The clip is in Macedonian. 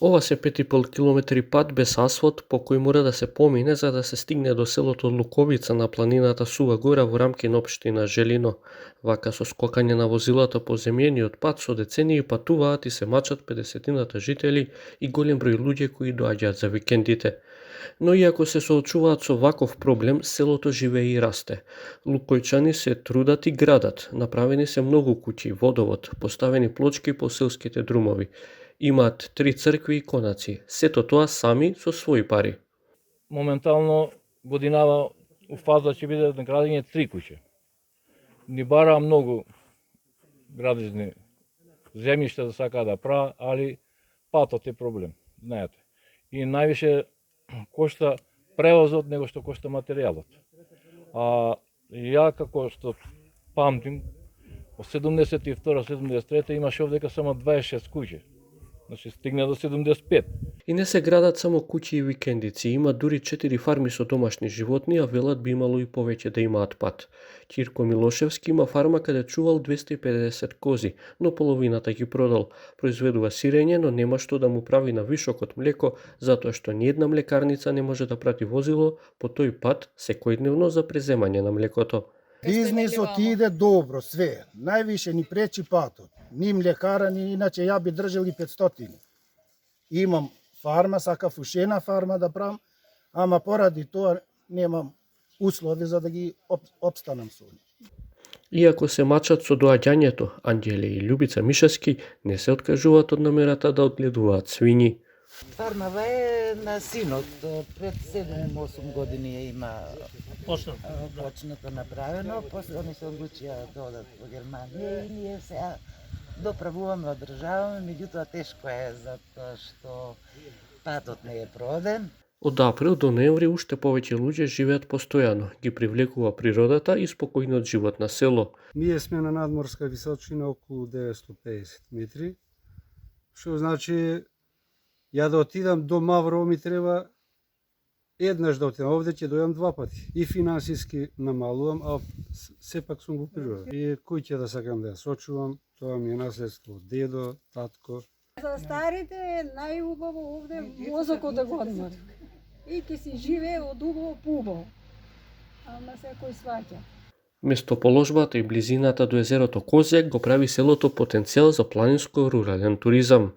Ова се 5,5 километри пат без асфалт по кој мора да се помине за да се стигне до селото Луковица на планината Сува Гора во рамки на општина Желино. Вака со скокање на возилата по земјениот пат со децении патуваат и се мачат 50-ината жители и голем број луѓе кои доаѓаат за викендите. Но иако се соочуваат со ваков проблем, селото живее и расте. Лукојчани се трудат и градат, направени се многу куќи, водовод, поставени плочки по селските друмови. Имаат 3 цркви и конаци, сето тоа сами со своји пари. Моментално годинава у фаза ќе биде на градење 3 куќе. Ни бара многу градежни земјишта да сака да прават, али патот е проблем, знаете. И највише кошта превозот него што кошта материјалот. А ја како што памтим, од 72-73 имаше овдека само 26 куќи. Значи стигна до 75. И не се градат само куќи и викендици, има дури 4 фарми со домашни животни, а велат би имало и повеќе да имаат пат. Кирко Милошевски има фарма каде чувал 250 кози, но половината ги продал. Произведува сирење, но нема што да му прави на вишок од млеко, затоа што ниедна млекарница не може да прати возило по тој пат секојдневно за преземање на млекото. Бизнисот иде добро, све. Највише ни пречи патот. Ни млекара, ни иначе ја би држал и 500. Имам фарма, сакав ушена фарма да правам, ама поради тоа немам услови за да ги опстанам со нив. Иако се мачат со доаѓањето, Анđеле и Љубица Мишевски не се откажуваат од намерата да одгледуваат свињи. Фармава е на синот, пред 7-8 години ја има почнато направено, после они се одлучија да одат во Германија и ние сега доправуваме, одржаваме, меѓутоа тешко е затоа што патот не е проден. Од април до ноември уште повеќе луѓе живеат постојано, ги привлекува природата и спокојниот живот на село. Ние сме на надморска височина околу 950 метри, што значи ја да отидам до Маврово ми треба еднаш да отидам, овде ќе дојам 2 пати. И финансиски намалувам, а сепак сум во природа. И кој ќе да сакам да ја сочувам, тоа ми е наследство од дедо, татко. За старите е најубаво овде мозокот да го одмори. И ќе си живее од убаво по убаво. Ама секој сваќа. Место положбата и близината до езерото Козјак го прави селото потенцијал за планинско-рурален туризам.